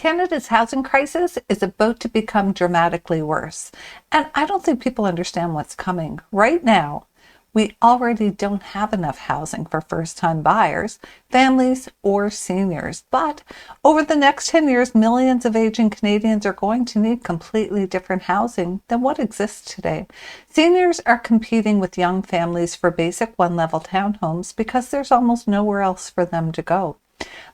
Canada's housing crisis is about to become dramatically worse, and I don't think people understand what's coming. Right now, we already don't have enough housing for first-time buyers, families, or seniors. But over the next 10 years, millions of aging Canadians are going to need completely different housing than what exists today. Seniors are competing with young families for basic one-level townhomes because there's almost nowhere else for them to go.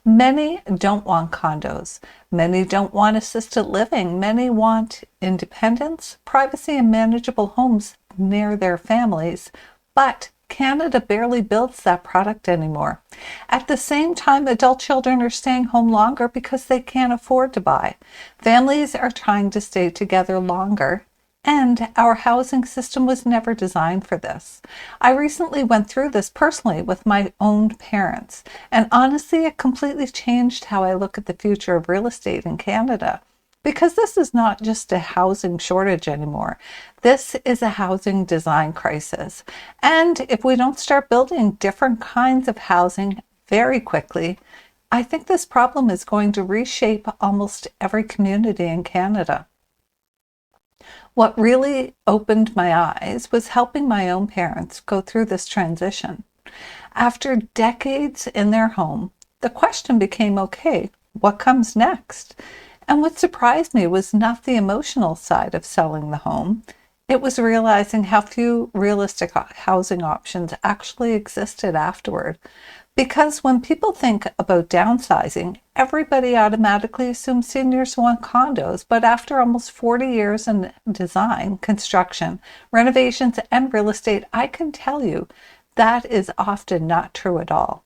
Many don't want condos. Many don't want assisted living. Many want independence, privacy, and manageable homes near their families. But Canada barely builds that product anymore. At the same time, adult children are staying home longer because they can't afford to buy. Families are trying to stay together longer, and our housing system was never designed for this. I recently went through this personally with my own parents, and honestly, it completely changed how I look at the future of real estate in Canada. Because this is not just a housing shortage anymore. This is a housing design crisis. And if we don't start building different kinds of housing very quickly, I think this problem is going to reshape almost every community in Canada. What really opened my eyes was helping my own parents go through this transition. After decades in their home, the question became, okay, what comes next? And what surprised me was not the emotional side of selling the home. It was realizing how few realistic housing options actually existed afterward. Because when people think about downsizing, everybody automatically assumes seniors want condos, but after almost 40 years in design, construction, renovations, and real estate, I can tell you that is often not true at all.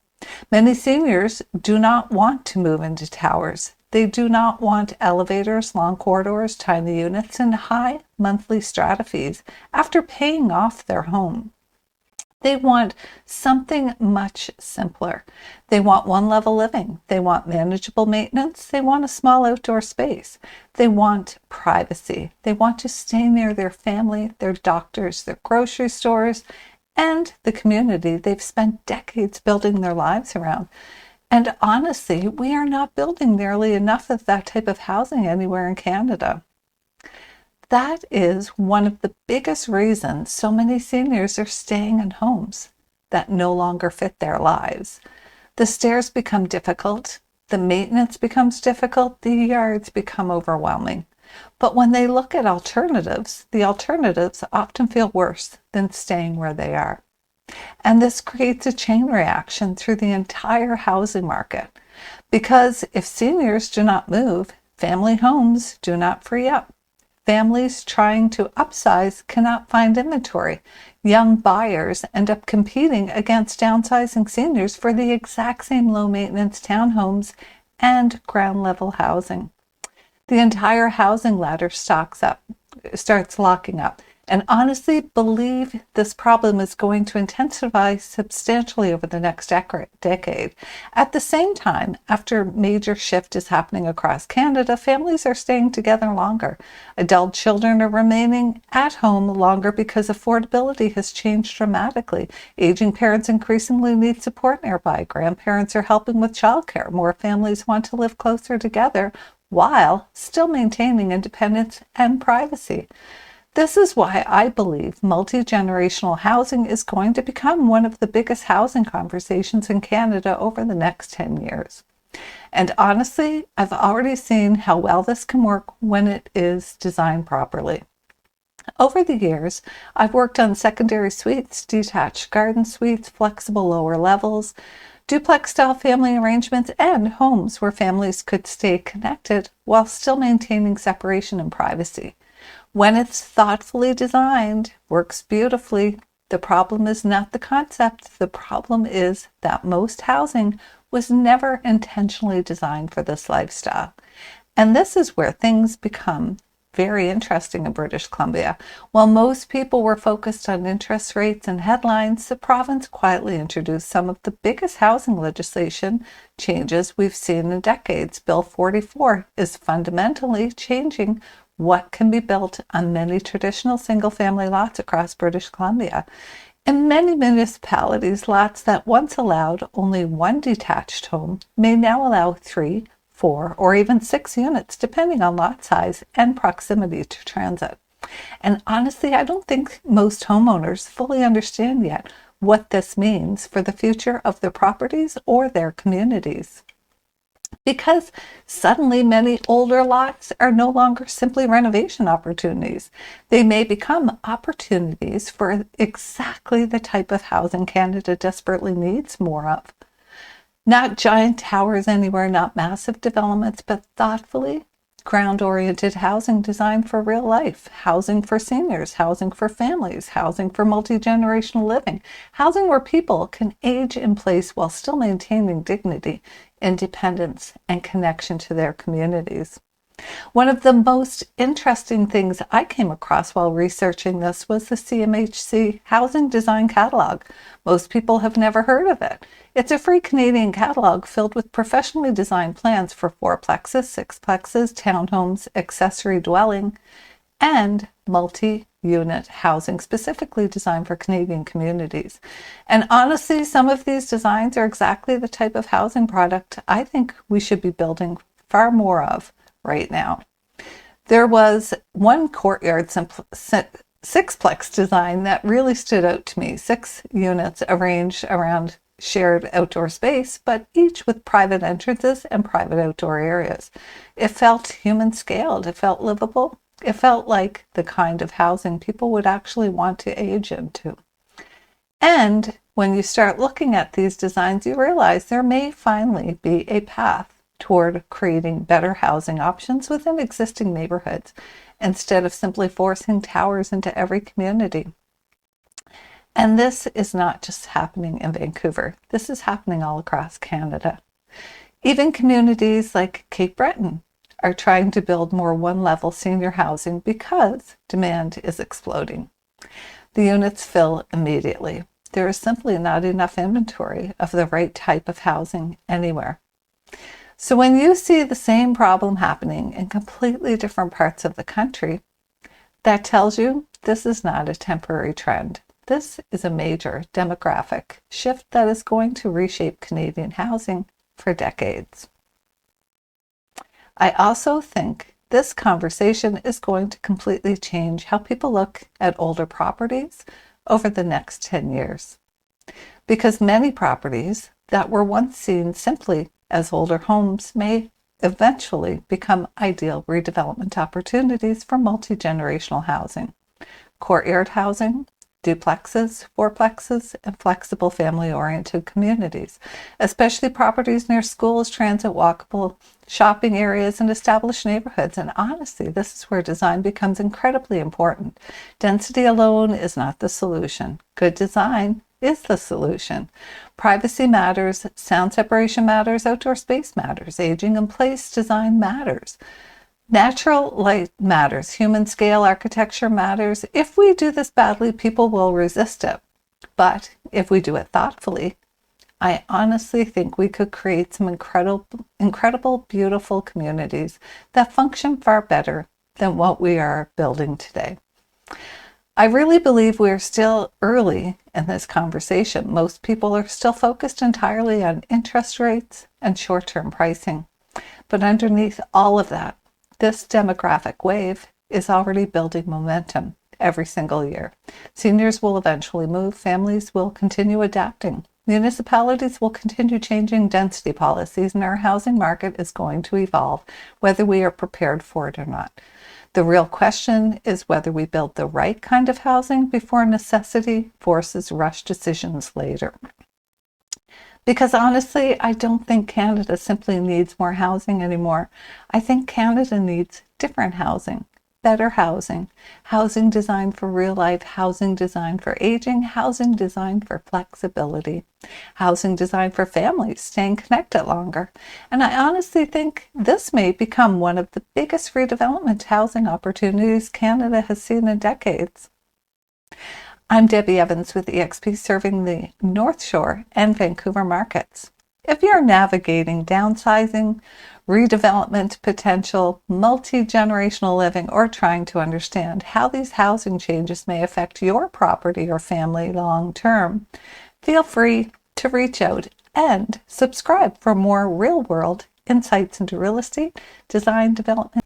Many seniors do not want to move into towers. They do not want elevators, long corridors, tiny units, and high monthly strata fees after paying off their home. They want something much simpler. They want one-level living. They want manageable maintenance. They want a small outdoor space. They want privacy. They want to stay near their family, their doctors, their grocery stores, and the community they've spent decades building their lives around. And honestly, we are not building nearly enough of that type of housing anywhere in Canada. That is one of the biggest reasons so many seniors are staying in homes that no longer fit their lives. The stairs become difficult, the maintenance becomes difficult, the yards become overwhelming. But when they look at alternatives, the alternatives often feel worse than staying where they are. And this creates a chain reaction through the entire housing market. Because if seniors do not move, family homes do not free up. Families trying to upsize cannot find inventory. Young buyers end up competing against downsizing seniors for the exact same low-maintenance townhomes and ground-level housing. The entire housing ladder starts locking up. And honestly believe this problem is going to intensify substantially over the next decade. At the same time, after a major shift is happening across Canada, families are staying together longer. Adult children are remaining at home longer because affordability has changed dramatically. Aging parents increasingly need support nearby. Grandparents are helping with childcare. More families want to live closer together while still maintaining independence and privacy. This is why I believe multi-generational housing is going to become one of the biggest housing conversations in Canada over the next 10 years. And honestly, I've already seen how well this can work when it is designed properly. Over the years, I've worked on secondary suites, detached garden suites, flexible lower levels, duplex-style family arrangements, and homes where families could stay connected while still maintaining separation and privacy. When it's thoughtfully designed, works beautifully. The problem is not the concept. The problem is that most housing was never intentionally designed for this lifestyle. And this is where things become very interesting in British Columbia. While most people were focused on interest rates and headlines, the province quietly introduced some of the biggest housing legislation changes we've seen in decades. Bill 44 is fundamentally changing what can be built on many traditional single-family lots across British Columbia. In many municipalities, lots that once allowed only one detached home may now allow 3, 4, or even 6 units, depending on lot size and proximity to transit. And honestly, I don't think most homeowners fully understand yet what this means for the future of their properties or their communities. Because suddenly many older lots are no longer simply renovation opportunities. They may become opportunities for exactly the type of housing Canada desperately needs more of. Not giant towers anywhere, not massive developments, but thoughtfully ground-oriented housing designed for real life, housing for seniors, housing for families, housing for multi-generational living, housing where people can age in place while still maintaining dignity, independence, and connection to their communities. One of the most interesting things I came across while researching this was the CMHC Housing Design Catalog. Most people have never heard of it. It's a free Canadian catalog filled with professionally designed plans for fourplexes, sixplexes, townhomes, accessory dwelling, and multi-unit housing specifically designed for Canadian communities. And honestly, some of these designs are exactly the type of housing product I think we should be building far more of right now. There was one courtyard sixplex design that really stood out to me. 6 units arranged around shared outdoor space, but each with private entrances and private outdoor areas. It felt human scaled. It felt livable. It felt like the kind of housing people would actually want to age into. And when you start looking at these designs, you realize there may finally be a path toward creating better housing options within existing neighborhoods instead of simply forcing towers into every community. And this is not just happening in Vancouver. This is happening all across Canada. Even communities like Cape Breton are trying to build more one-level senior housing because demand is exploding. The units fill immediately. There is simply not enough inventory of the right type of housing anywhere. So when you see the same problem happening in completely different parts of the country, that tells you this is not a temporary trend. This is a major demographic shift that is going to reshape Canadian housing for decades. I also think this conversation is going to completely change how people look at older properties over the next 10 years. Because many properties that were once seen simply as older homes may eventually become ideal redevelopment opportunities for multi-generational housing, courtyard housing, duplexes, fourplexes, and flexible family-oriented communities, especially properties near schools, transit, walkable shopping areas, and established neighborhoods. And honestly, this is where design becomes incredibly important. Density alone is not the solution. Good design is the solution. Privacy matters, sound separation matters, outdoor space matters, aging in place design matters. Natural light matters, human scale architecture matters. If we do this badly, people will resist it. But if we do it thoughtfully, I honestly think we could create some incredible, beautiful communities that function far better than what we are building today. I really believe we're still early in this conversation. Most people are still focused entirely on interest rates and short-term pricing. But underneath all of that, this demographic wave is already building momentum every single year. Seniors will eventually move, families will continue adapting, municipalities will continue changing density policies, and our housing market is going to evolve, whether we are prepared for it or not. The real question is whether we build the right kind of housing before necessity forces rush decisions later. Because honestly, I don't think Canada simply needs more housing anymore. I think Canada needs different housing, better housing, housing designed for real life, housing designed for aging, housing designed for flexibility, housing designed for families staying connected longer. And I honestly think this may become one of the biggest redevelopment housing opportunities Canada has seen in decades. I'm Debbie Evans with eXp, serving the North Shore and Vancouver markets. If you're navigating downsizing, redevelopment potential, multi-generational living, or trying to understand how these housing changes may affect your property or family long-term, feel free to reach out and subscribe for more real-world insights into real estate, design, development,